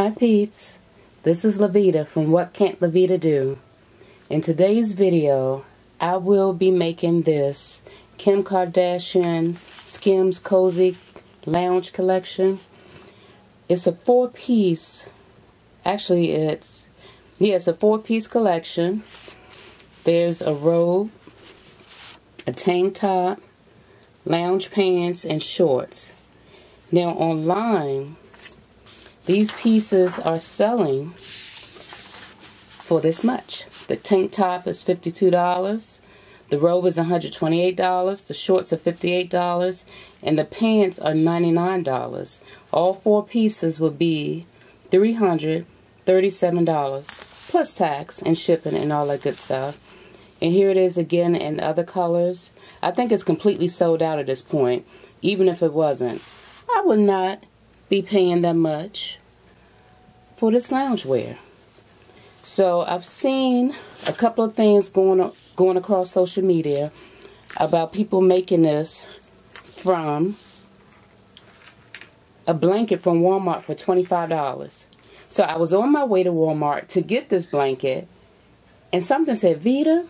Hi peeps, this is LaVeeda from What Can't LaVeeda Do. In today's video, I will be making this Kim Kardashian SKIMS Cozy Lounge Collection. It's a four-piece, actually it's a four-piece collection. There's a robe, a tank top, lounge pants, and shorts. Now online, these pieces are selling for this much. The tank top is $52, the robe is $128, the shorts are $58, and the pants are $99. All four pieces will be $337 plus tax and shipping and all that good stuff. And here it is again in other colors. I think it's completely sold out at this point. Even if it wasn't, I would not be paying that much for this loungewear. So I've seen a couple of things going across social media about people making this from a blanket from Walmart for $25. So I was on my way to Walmart to get this blanket, and something said, "Vita,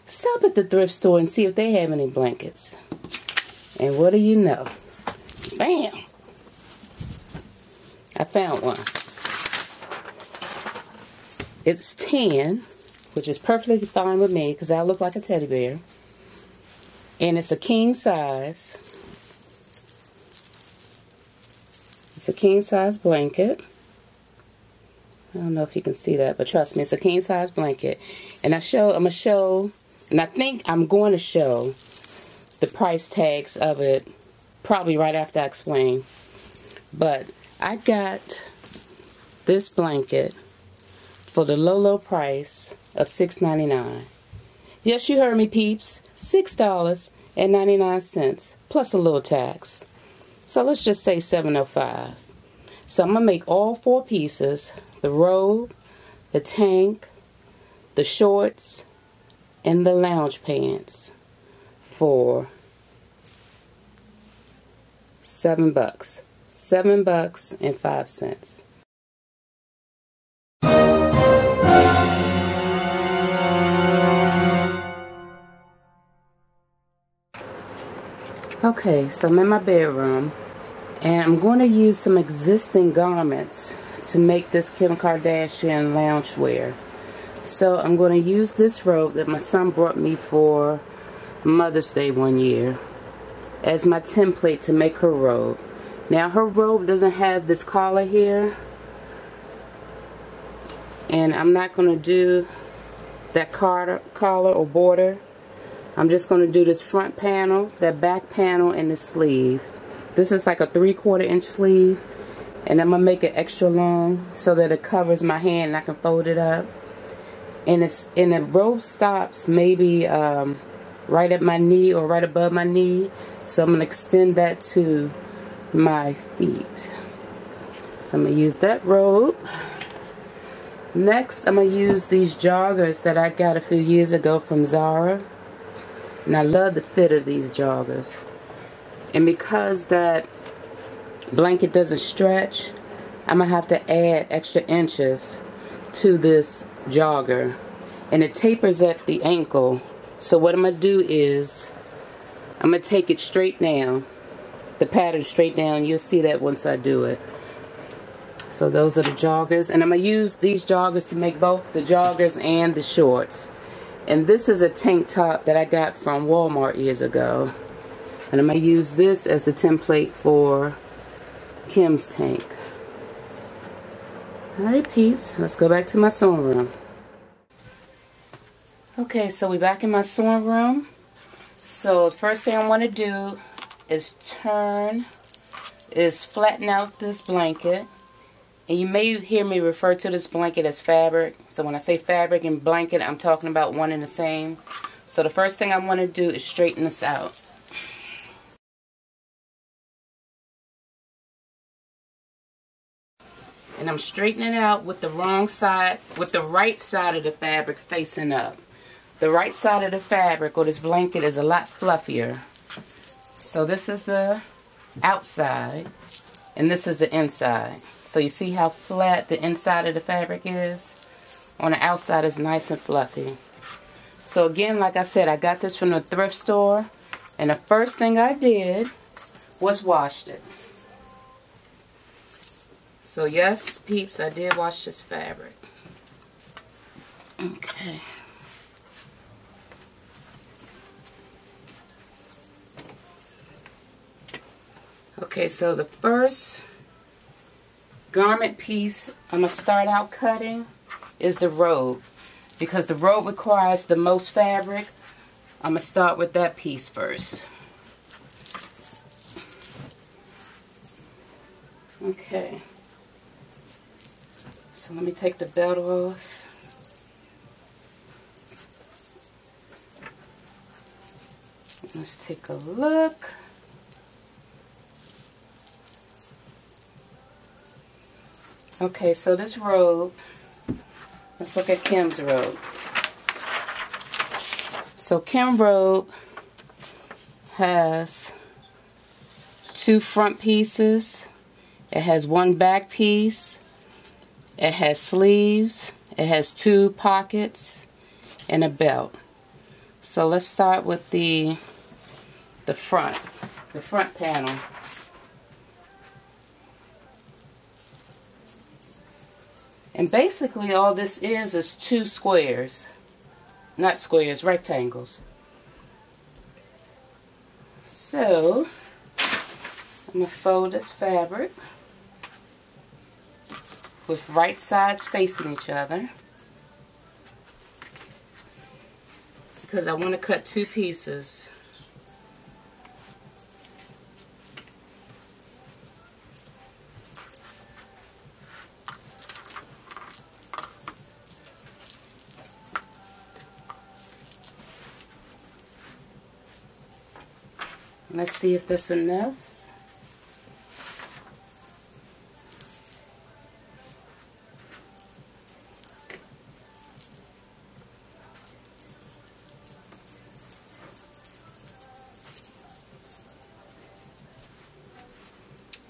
stop at the thrift store and see if they have any blankets." And what do you know? Bam! I found one. It's tan, which is perfectly fine with me because I look like a teddy bear. And it's a king size. It's a king size blanket. I don't know if you can see that, but trust me, it's a king size blanket. And I'm going to show, and I think I'm going to show the price tags of it probably right after I explain. But I got this blanket for the low price of $6.99. Yes, you heard me, peeps. $6.99 plus a little tax. So let's just say $7.05. So I'm gonna make all four pieces: the robe, the tank, the shorts, and the lounge pants for $7. $7.05. Okay, so I'm in my bedroom, and I'm going to use some existing garments to make this Kim Kardashian loungewear. So I'm going to use this robe that my son brought me for Mother's Day one year as my template to make her robe. Now her robe doesn't have this collar here, and I'm not going to do that collar or border. I'm just going to do this front panel, that back panel, and the sleeve. This is like a 3/4 inch sleeve, and I'm going to make it extra long so that it covers my hand and I can fold it up. And the robe stops maybe right at my knee or right above my knee, so I'm going to extend that to my feet. So I'm going to use that robe. Next, I'm going to use these joggers that I got a few years ago from Zara. And I love the fit of these joggers. And because that blanket doesn't stretch, I'm going to have to add extra inches to this jogger. And it tapers at the ankle. So what I'm going to do is, I'm going to take it straight down. The pattern straight down. You'll see that once I do it. So those are the joggers. And I'm going to use these joggers to make both the joggers and the shorts. And this is a tank top that I got from Walmart years ago. And I'm going to use this as the template for Kim's tank. Alright peeps, let's go back to my sewing room. Okay, so we're back in my sewing room. So the first thing I want to do is flatten out this blanket. And you may hear me refer to this blanket as fabric. So when I say fabric and blanket, I'm talking about one and the same. So the first thing I want to do is straighten this out. And I'm straightening it out with the right side of the fabric facing up. The right side of the fabric or this blanket is a lot fluffier. So this is the outside and this is the inside. So you see how flat the inside of the fabric is? On the outside it's nice and fluffy. So again, like I said, I got this from the thrift store. And the first thing I did was washed it. So yes, peeps, I did wash this fabric. Okay. Okay, so the first garment piece I'm going to start out cutting is the robe. Because the robe requires the most fabric, I'm going to start with that piece first. Okay. So let me take the belt off. Let's take a look. Okay, so this robe, let's look at Kim's robe. So Kim's robe has 2 front pieces. It has 1 back piece. It has sleeves. It has 2 pockets and a belt. So let's start with the front panel. And basically all this is 2 squares. Not squares, rectangles. So I'm going to fold this fabric with right sides facing each other, because I want to cut 2 pieces. Let's see if that's enough.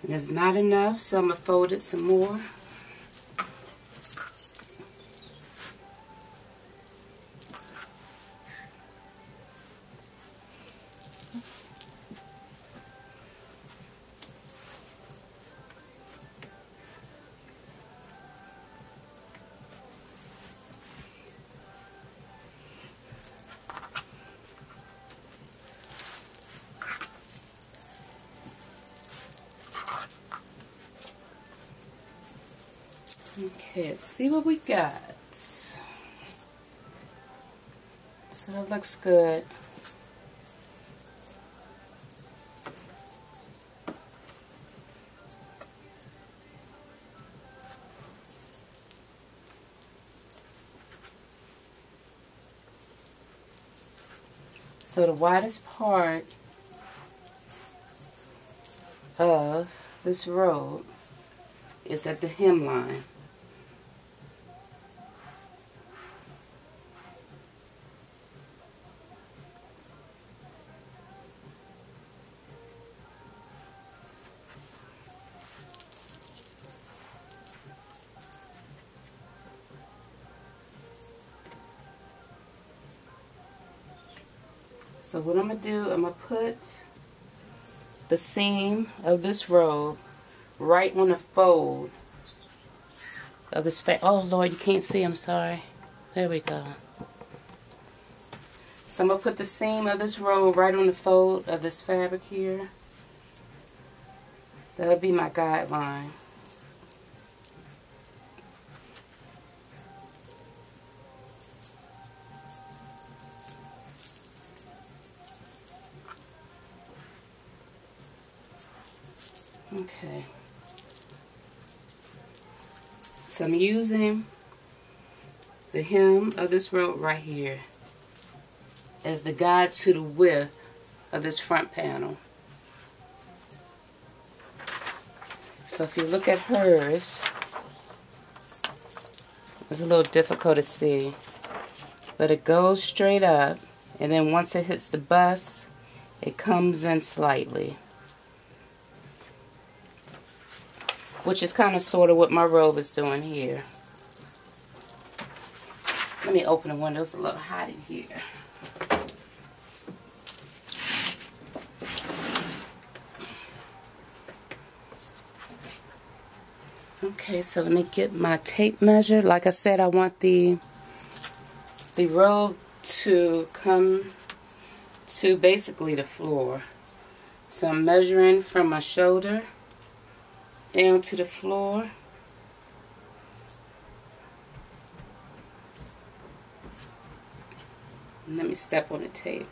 And it's not enough, so I'm going to fold it some more. Okay, let's see what we got. So that looks good. So the widest part of this robe is at the hemline. So what I'm going to do, I'm going to put the seam of this robe right on the fold of this oh Lord, you can't see, I'm sorry. There we go. So I'm going to put the seam of this robe right on the fold of this fabric here. That'll be my guideline. Okay, so I'm using the hem of this robe right here as the guide to the width of this front panel. So if you look at hers, it's a little difficult to see, but it goes straight up, and then once it hits the bust, it comes in slightly. which is kind of sort of what my robe is doing here. Let me open the window. It's a little hot in here. Okay, so let me get my tape measure. Like I said, I want the robe to come to basically the floor. So I'm measuring from my shoulder down to the floor. And let me step on the tape.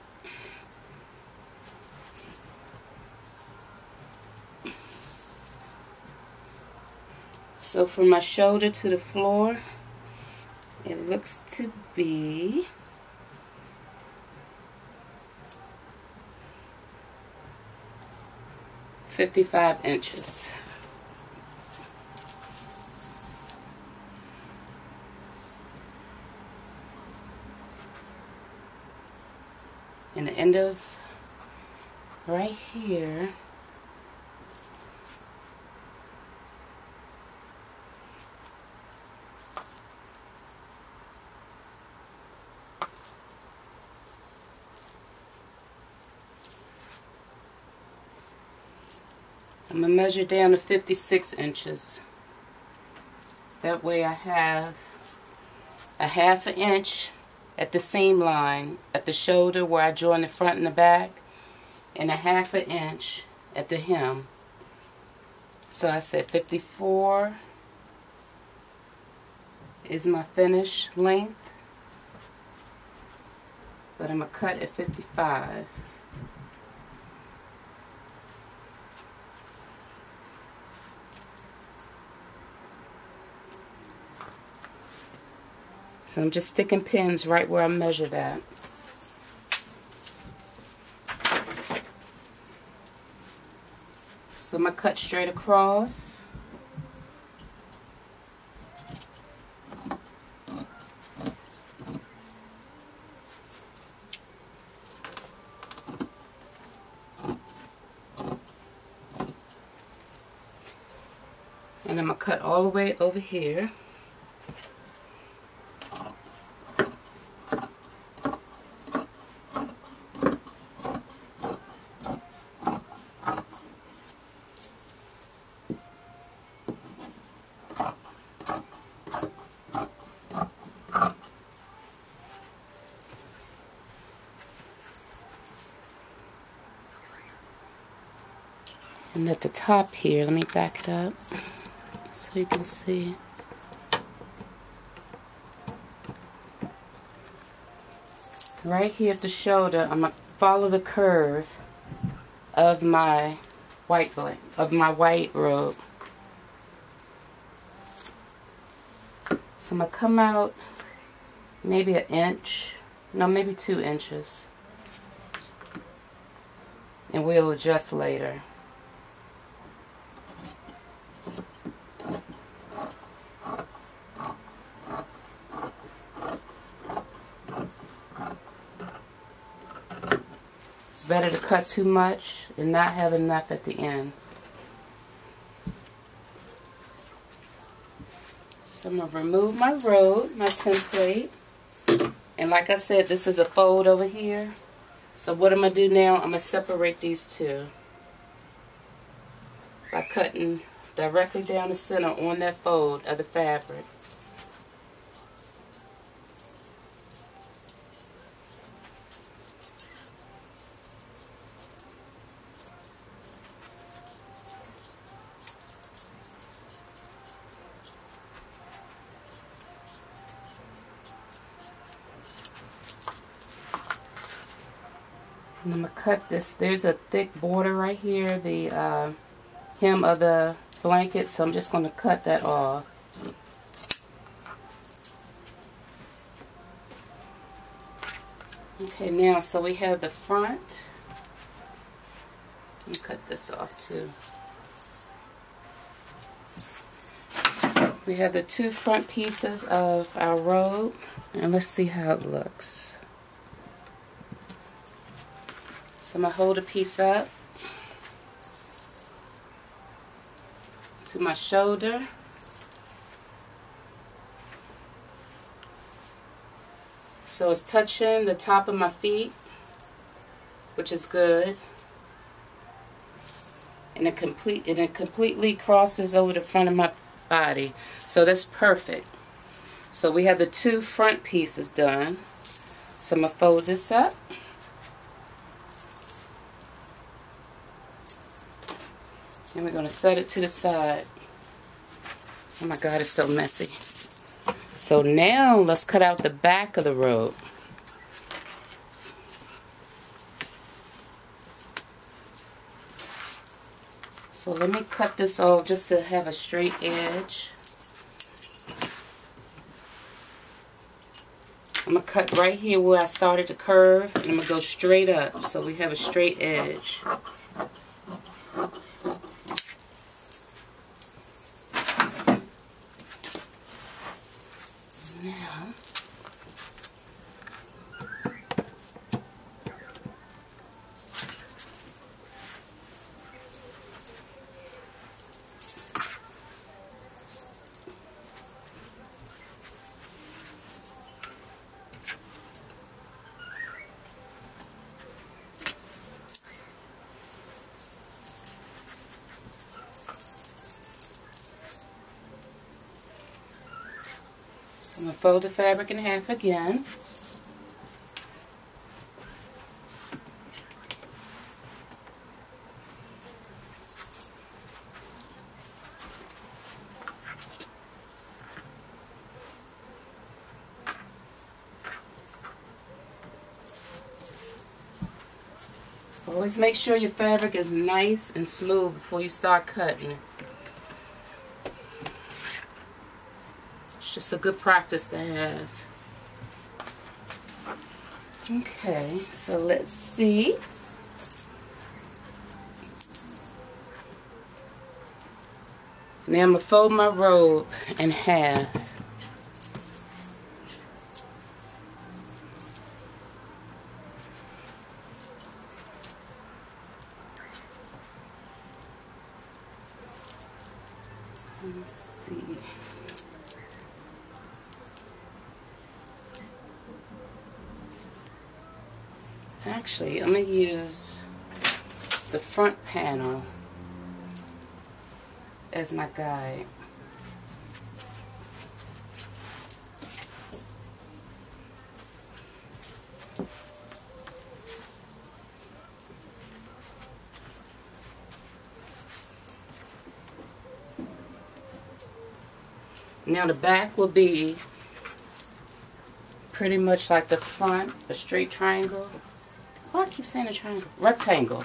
So from my shoulder to the floor, it looks to be 55 inches. And the end of right here I'm going to measure down to 56 inches. That way I have a ½ inch at the seam line at the shoulder where I join the front and the back, and a ½ inch at the hem. So I said 54 is my finish length, but I'm going to cut at 55. So I'm just sticking pins right where I measured at. So I'm going to cut straight across. And I'm going to cut all the way over here. And at the top here, let me back it up so you can see. Right here at the shoulder, I'm going to follow the curve of my white robe. So I'm going to come out maybe an inch, no, maybe 2 inches. And we'll adjust later. It's better to cut too much and not have enough at the end. So I'm going to remove my robe, my template. And like I said, this is a fold over here. So what I'm going to do now, I'm going to separate these two by cutting directly down the center on that fold of the fabric. And I'm going to cut this. There's a thick border right here, the hem of the blanket, so I'm just going to cut that off. Okay, now, so we have the front. Let me cut this off too. We have the two front pieces of our robe, and let's see how it looks. So I'm going to hold a piece up to my shoulder. So it's touching the top of my feet, which is good. And it completely crosses over the front of my body. So that's perfect. So we have the two front pieces done. So I'm going to fold this up. And we're going to set it to the side. Oh my God, it's so messy. So now let's cut out the back of the robe. So let me cut this off just to have a straight edge. I'm going to cut right here where I started to curve, and I'm going to go straight up so we have a straight edge. Now, I'm going to fold the fabric in half again. Always make sure your fabric is nice and smooth before you start cutting. It's just a good practice to have. Okay, so let's see. Now I'm going to fold my robe in half. Let's see. Actually, I'm going to use the front panel as my guide. Now the back will be pretty much like the front, a straight triangle. Oh, I keep saying a triangle. Rectangle.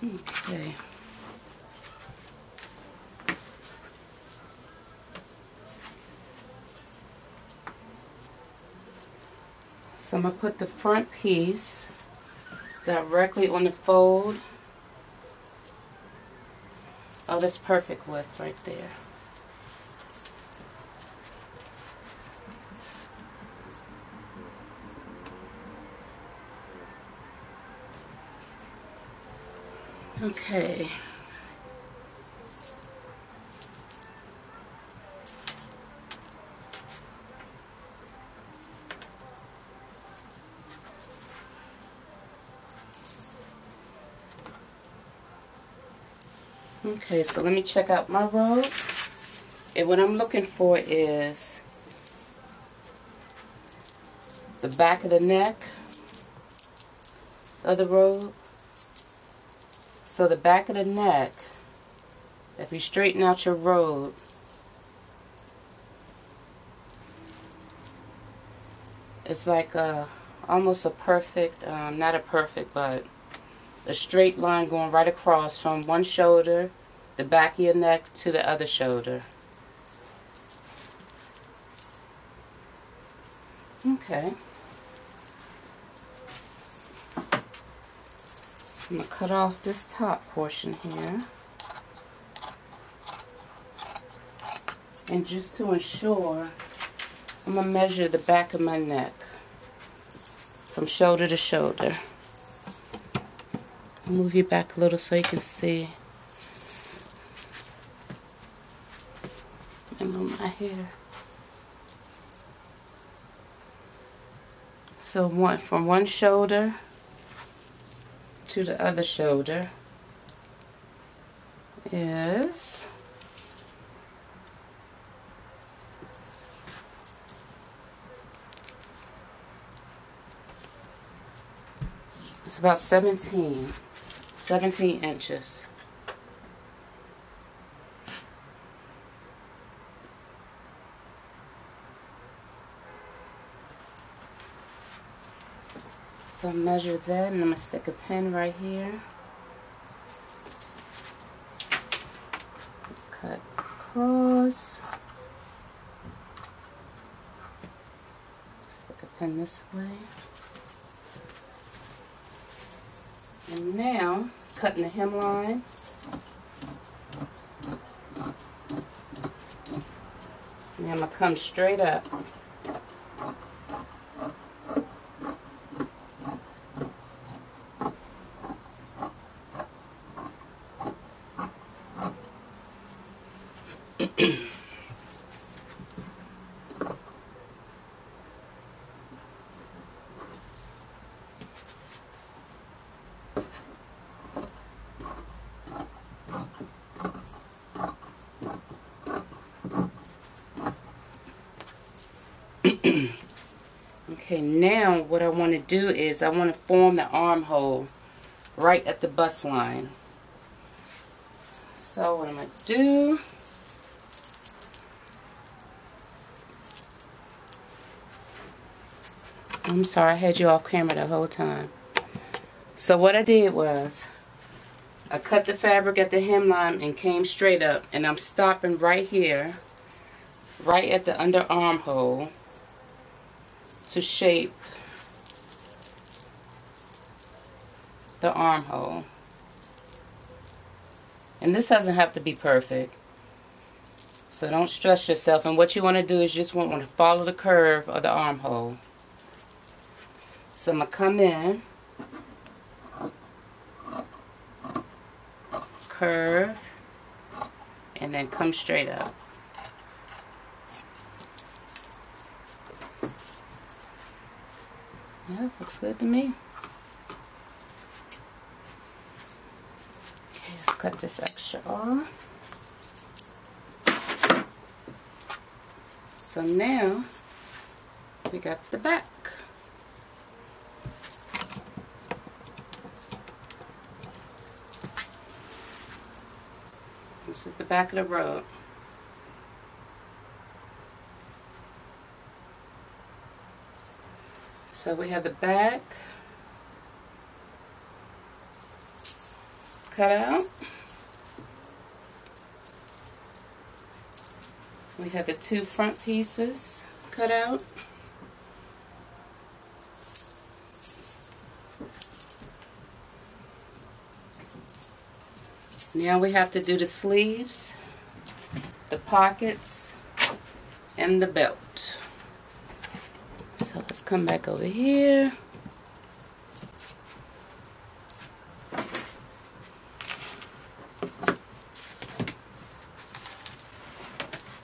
Okay. So I'm going to put the front piece directly on the fold. Oh, that's perfect width right there. Okay. Okay, so let me check out my robe. And what I'm looking for is the back of the neck of the robe. So the back of the neck, if you straighten out your robe, it's like almost a perfect, not a perfect, but a straight line going right across from one shoulder the back of your neck to the other shoulder. Okay. So I'm going to cut off this top portion here. And just to ensure, I'm going to measure the back of my neck from shoulder to shoulder. I'll move you back a little so you can see. And move my hair. So from one shoulder to the other shoulder is it's about 17 inches. So measure that, and I'm going to stick a pin right here. Cut across. Stick a pin this way. And now, cutting the hemline. And I'm going to come straight up. Okay, now what I want to do is I want to form the armhole right at the bust line. So what I'm going to do, I'm sorry, I had you off camera the whole time. So what I did was I cut the fabric at the hemline and came straight up, and I'm stopping right here, right at the underarm hole, to shape the armhole. And this doesn't have to be perfect, so don't stress yourself. And what you want to do is just want to follow the curve of the armhole. So I'm going to come in, curve, and then come straight up. Yeah, looks good to me. Okay, let's cut this extra off. So now we got the back. This is the back of the robe. So we have the back cut out. We have the two front pieces cut out. Now we have to do the sleeves, the pockets, and the belt. So let's come back over here.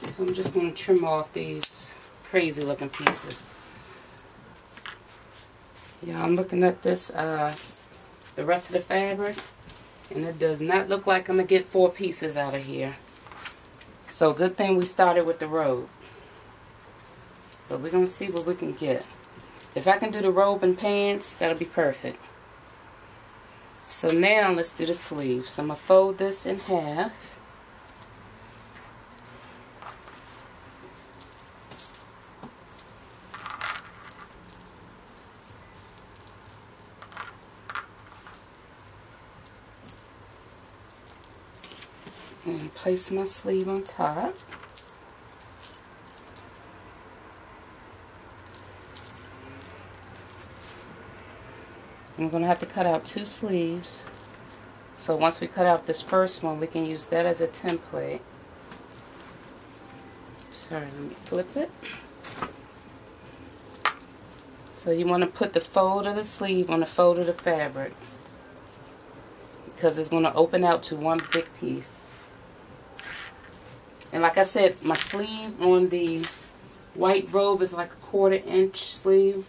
So I'm just going to trim off these crazy looking pieces. Yeah, I'm looking at this, the rest of the fabric, and it does not look like I'm going to get 4 pieces out of here. So good thing we started with the robe. But we're going to see what we can get. If I can do the robe and pants, that'll be perfect. So now let's do the sleeves. So I'm going to fold this in half. And place my sleeve on top. I'm going to have to cut out 2 sleeves. So once we cut out this first one, we can use that as a template. Sorry, let me flip it. So you want to put the fold of the sleeve on the fold of the fabric, because it's going to open out to one big piece. And like I said, my sleeve on the white robe is like a 1/4 inch sleeve.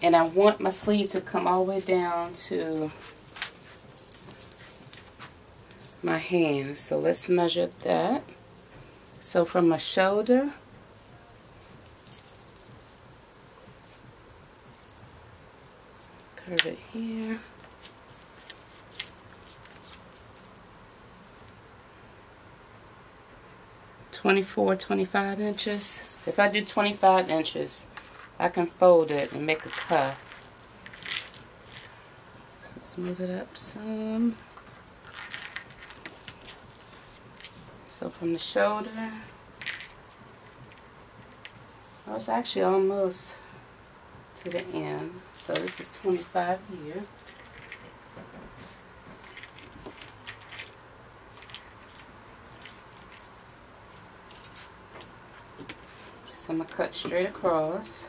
And I want my sleeve to come all the way down to my hand. So let's measure that. So from my shoulder, curve it here. (24-25 inches). If I do 25 inches, I can fold it and make a cuff. Let's move it up some. So from the shoulder, I was actually almost to the end. So this is 25 here. So I'm going to cut straight across.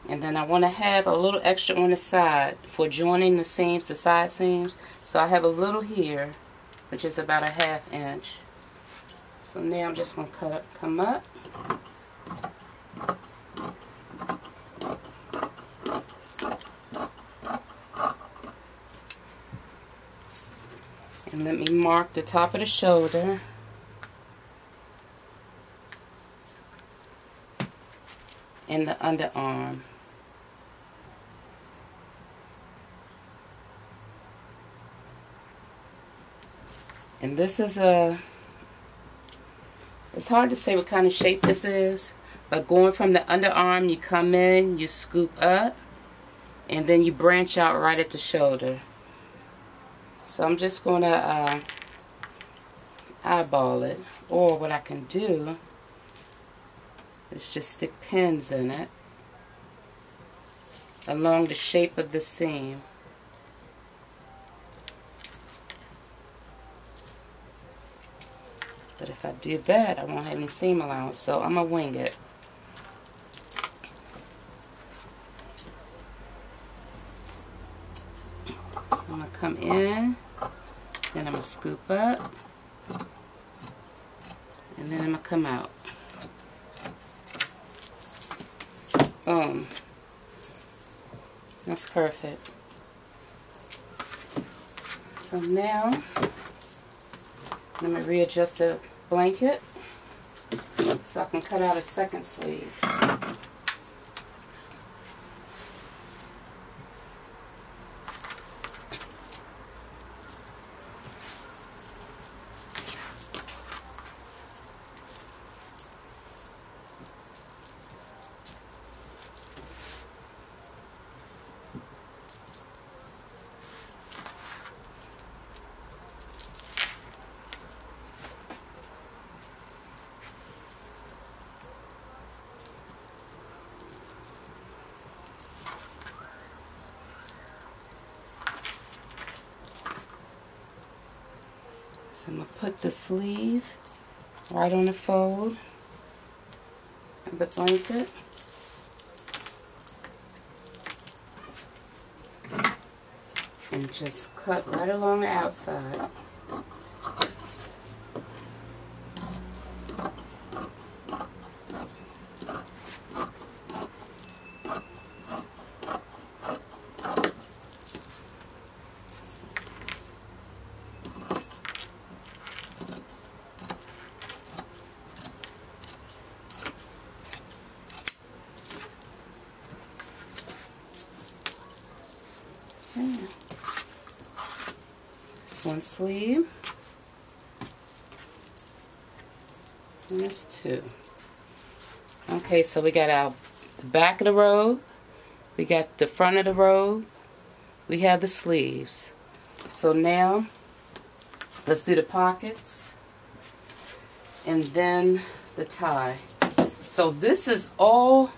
And then I want to have a little extra on the side for joining the seams, the side seams. So I have a little here, which is about a 1/2 inch. So now I'm just going to come up. And let me mark the top of the shoulder. And the underarm. And this is it's hard to say what kind of shape this is, but going from the underarm, you come in, you scoop up, and then you branch out right at the shoulder. So I'm just going to eyeball it, or what I can do is just stick pins in it along the shape of the seam. But if I do that, I won't have any seam allowance, so I'm going to wing it. So I'm going to come in, then I'm going to scoop up, and then I'm going to come out. Boom. That's perfect. So now, let me readjust the blanket so I can cut out a second sleeve. So I'm going to put the sleeve right on the fold of the blanket. And just cut right along the outside. Okay. This one sleeve. And there's two. Okay, so we got the back of the robe, we got the front of the robe, we have the sleeves. So now, let's do the pockets, and then the tie. So this is all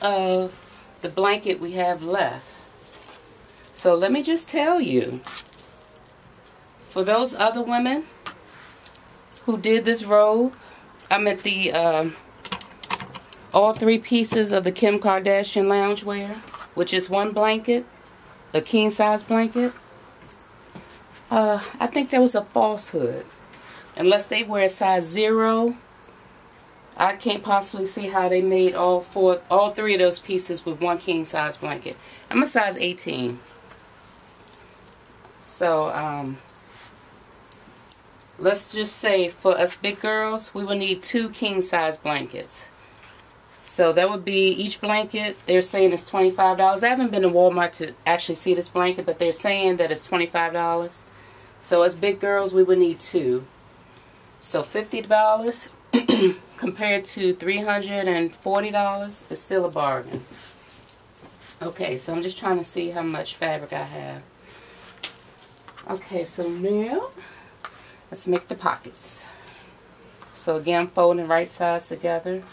of the blanket we have left. So let me just tell you, for those other women who did this robe, I'm at the all 3 pieces of the Kim Kardashian loungewear, which is one blanket, a king size blanket. I think that was a falsehood. Unless they wear a size 0, I can't possibly see how they made all 3 of those pieces with one king size blanket. I'm a size 18. So, let's just say for us big girls, we will need 2 king size blankets. So that would be each blanket, they're saying it's $25. I haven't been to Walmart to actually see this blanket, but they're saying that it's $25. So as big girls, we would need 2. So $50 compared to $340 is still a bargain. Okay, so I'm just trying to see how much fabric I have. Okay, so now let's make the pockets. So again, folding right sides together.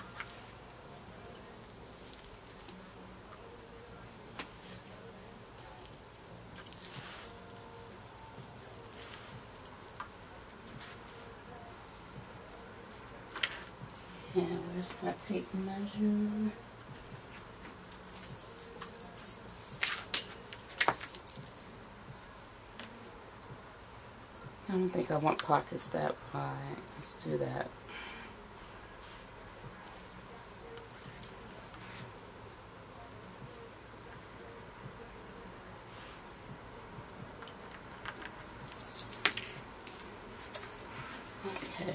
And where's my tape measure? I don't think I want pockets that wide. Let's do that. Okay.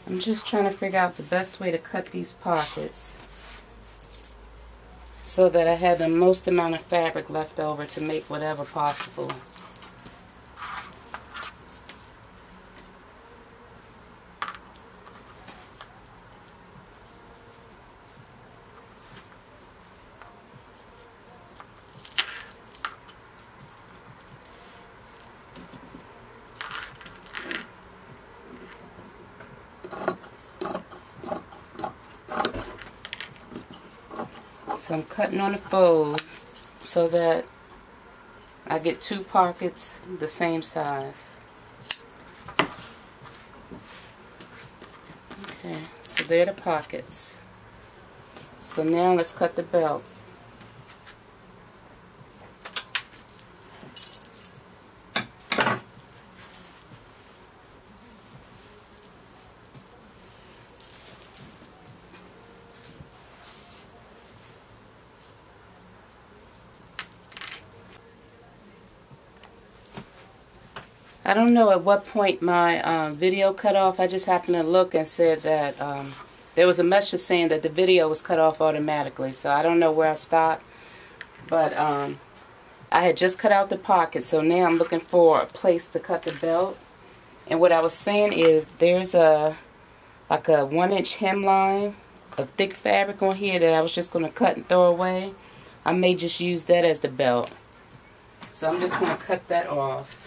I'm just trying to figure out the best way to cut these pockets so that I have the most amount of fabric left over to make whatever possible. So I'm cutting on a fold so that I get 2 pockets the same size. Okay, so they're the pockets. So now let's cut the belt. I don't know at what point my video cut off. I just happened to look and said that there was a message saying that the video was cut off automatically. So I don't know where I stopped. But I had just cut out the pocket. So now I'm looking for a place to cut the belt. And what I was saying is there's like a 1-inch hemline of thick fabric on here that I was just going to cut and throw away. I may just use that as the belt. So I'm just going to cut that off.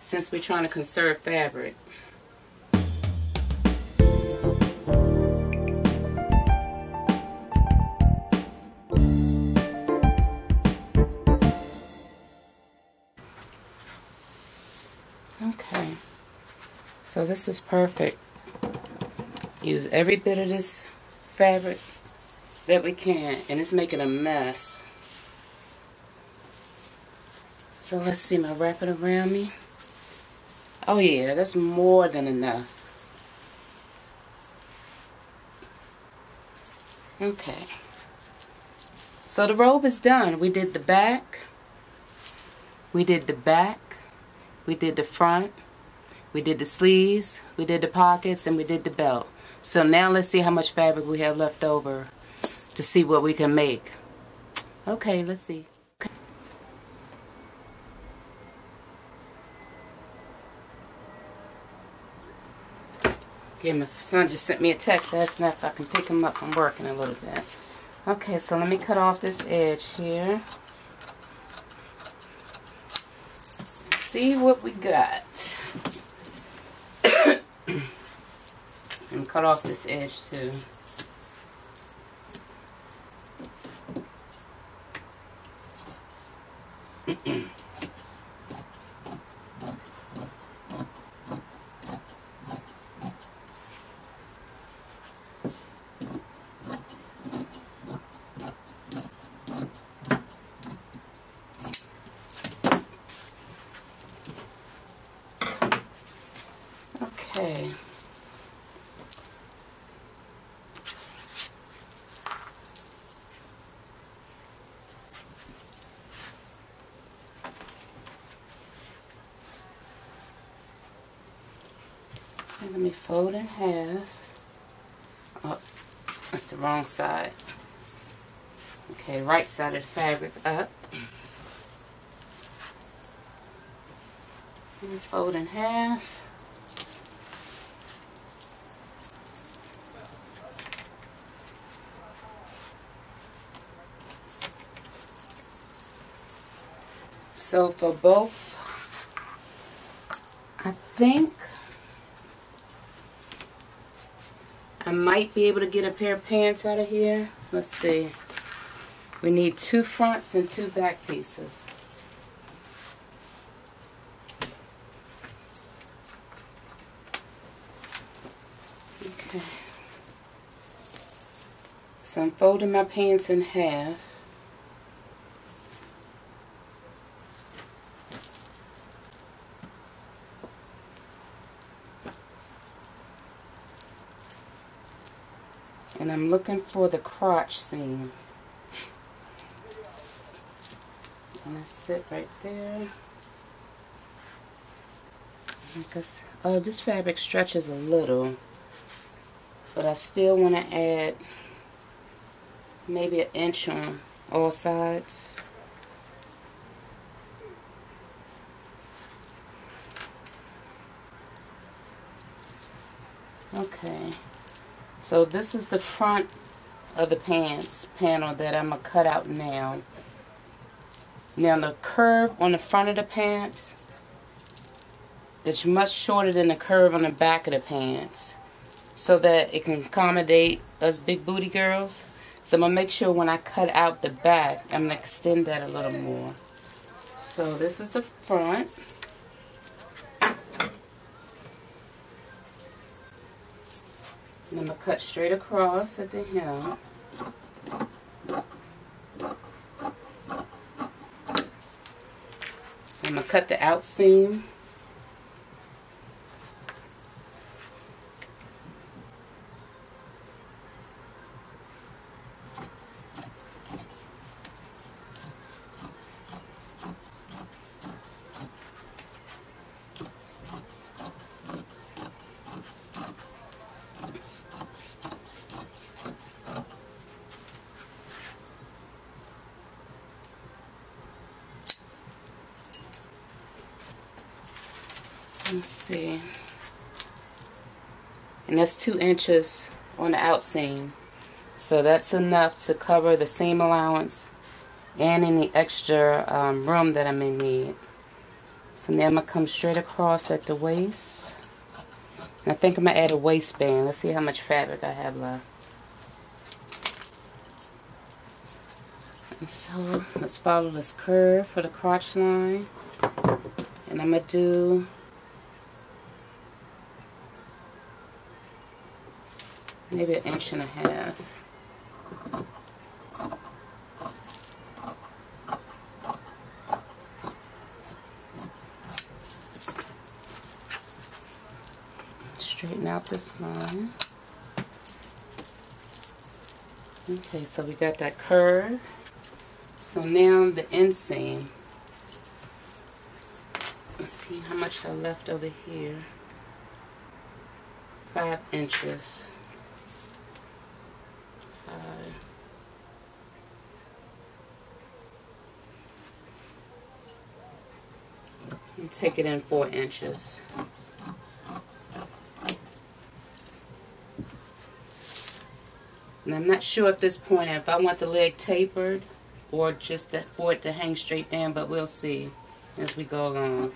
Since we're trying to conserve fabric. Okay, so this is perfect. Use every bit of this fabric that we can, and it's making a mess. So let's see, am I wrapping around me? Oh yeah, that's more than enough. Okay. So the robe is done. We did the back. We did the back. We did the front. We did the sleeves. We did the pockets, and we did the belt. So now let's see how much fabric we have left over to see what we can make. Okay, let's see. Okay, my son just sent me a text asking if I can pick him up from work in a little bit. Okay, so let me cut off this edge here. See what we got. And cut off this edge too. Okay. And let me fold in half. Oh, that's the wrong side. Okay, right side of the fabric up. Let me fold in half. So for both, I think I might be able to get a pair of pants out of here. Let's see. We need 2 fronts and 2 back pieces. Okay. So I'm folding my pants in half. And I'm looking for the crotch seam. And I sit right there. Because, oh, this fabric stretches a little. But I still want to add maybe 1 inch on all sides. Okay. So this is the front of the pants panel that I'm going to cut out now. Now the curve on the front of the pants is much shorter than the curve on the back of the pants, so that it can accommodate us big booty girls. So I'm going to make sure when I cut out the back, I'm going to extend that a little more. So this is the front. And I'm going to cut straight across at the hem. I'm going to cut the out seam. Let's see. And that's 2 inches on the out seam. So that's enough to cover the seam allowance and any extra room that I may need. So now I'm going to come straight across at the waist. And I think I'm going to add a waistband. Let's see how much fabric I have left. And so let's follow this curve for the crotch line. And I'm going to do maybe 1.5 inches. Straighten out this line. Okay, so we got that curve. So now the inseam. Let's see how much I left over here. 5 inches. 5. and take it in 4 inches. And I'm not sure at this point if I want the leg tapered or just for it to hang straight down, but we'll see as we go along.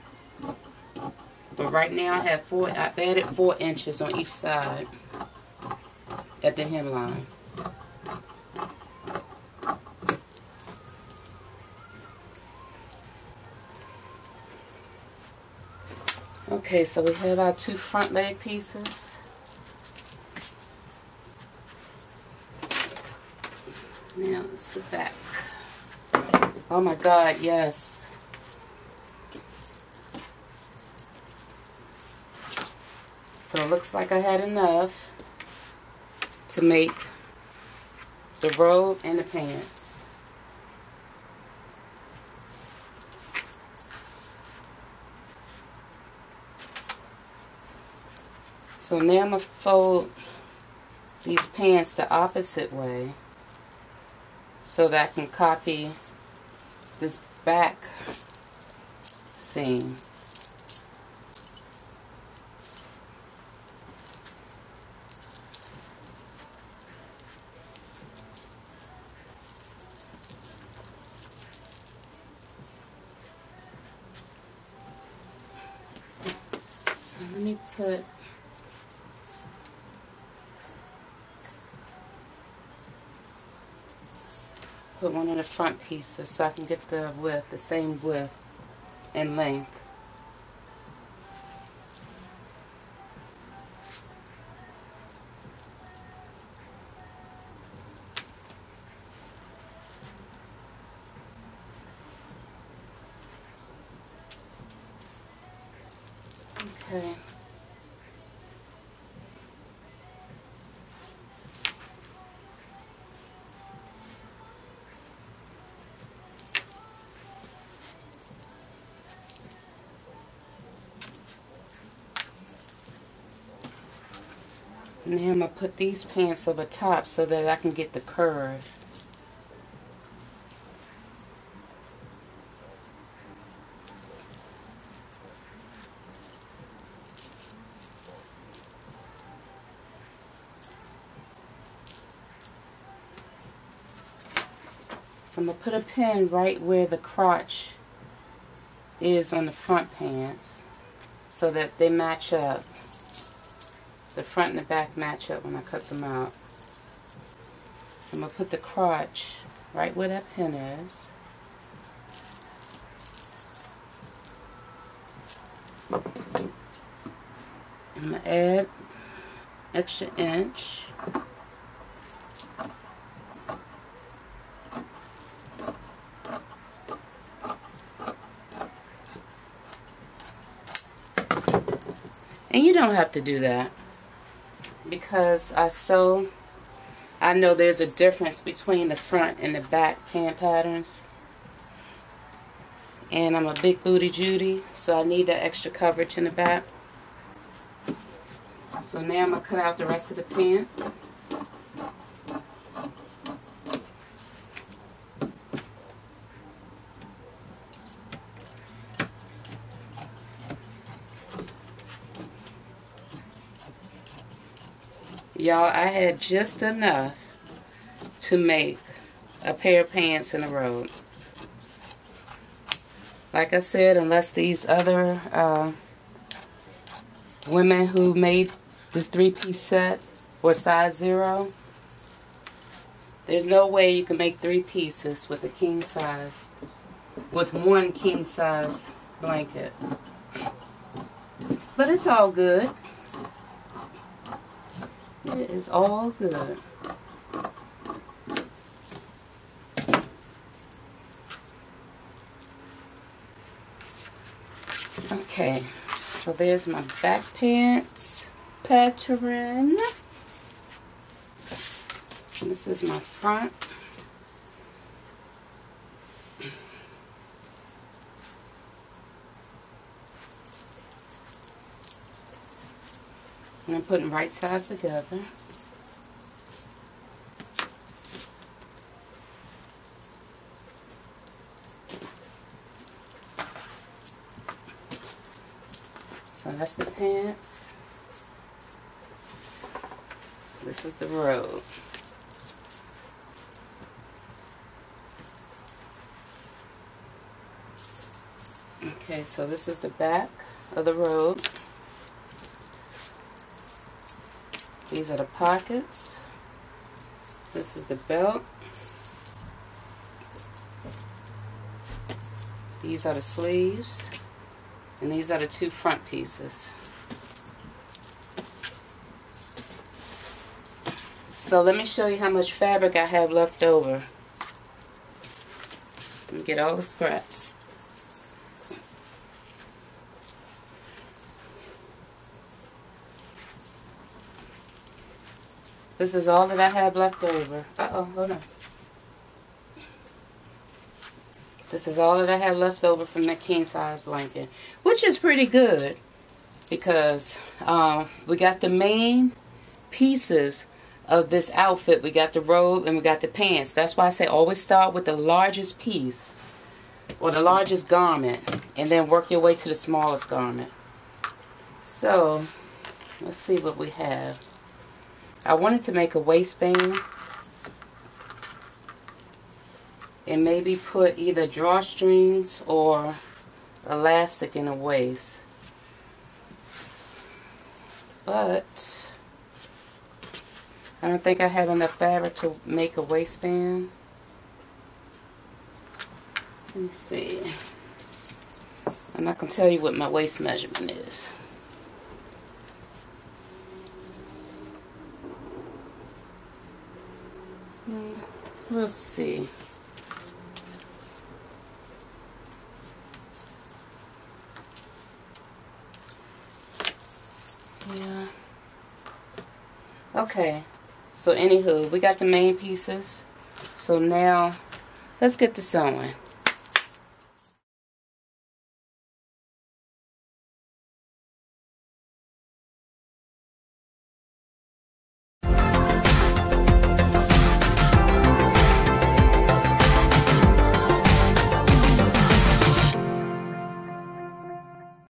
But right now I've added 4 inches on each side at the hemline. Okay, so we have our 2 front leg pieces. Now it's the back. Oh my God, yes. So it looks like I had enough to make the robe and the pants. So now I'm going to fold these pants the opposite way so that I can copy this back seam. So let me put one of the front pieces so I can get the width, the same width and length. Okay. Now I'm going to put these pants over top so that I can get the curve. So I'm going to put a pin right where the crotch is on the front pants so that they match up. The front and the back match up when I cut them out. So I'm going to put the crotch right where that pin is. I'm going to add extra inch. And you don't have to do that, because I know there's a difference between the front and the back pant patterns. And I'm a big booty Judy, so I need that extra coverage in the back. So now I'm going to cut out the rest of the pant. Y'all, I had just enough to make a pair of pants in a robe. Like I said, unless these other women who made this 3-piece set were size 0, there's no way you can make 3 pieces with a king size, with 1 king size blanket. But it's all good. It is all good. Okay, so there's my back pants pattern. This is my front. And I'm putting right sides together. So that's the pants. This is the robe. Okay, so this is the back of the robe. These are the pockets. This is the belt. These are the sleeves. And these are the two front pieces. So let me show you how much fabric I have left over. Let me get all the scraps. This is all that I have left over. Uh-oh, hold on. This is all that I have left over from that king size blanket, which is pretty good because we got the main pieces of this outfit. We got the robe and we got the pants. That's why I say always start with the largest piece or the largest garment and then work your way to the smallest garment. So let's see what we have. I wanted to make a waistband and maybe put either drawstrings or elastic in the waist. But I don't think I have enough fabric to make a waistband. Let me see. I'm not going to tell you what my waist measurement is. We'll see. Yeah. Okay. So anywho, we got the main pieces. So now let's get to sewing.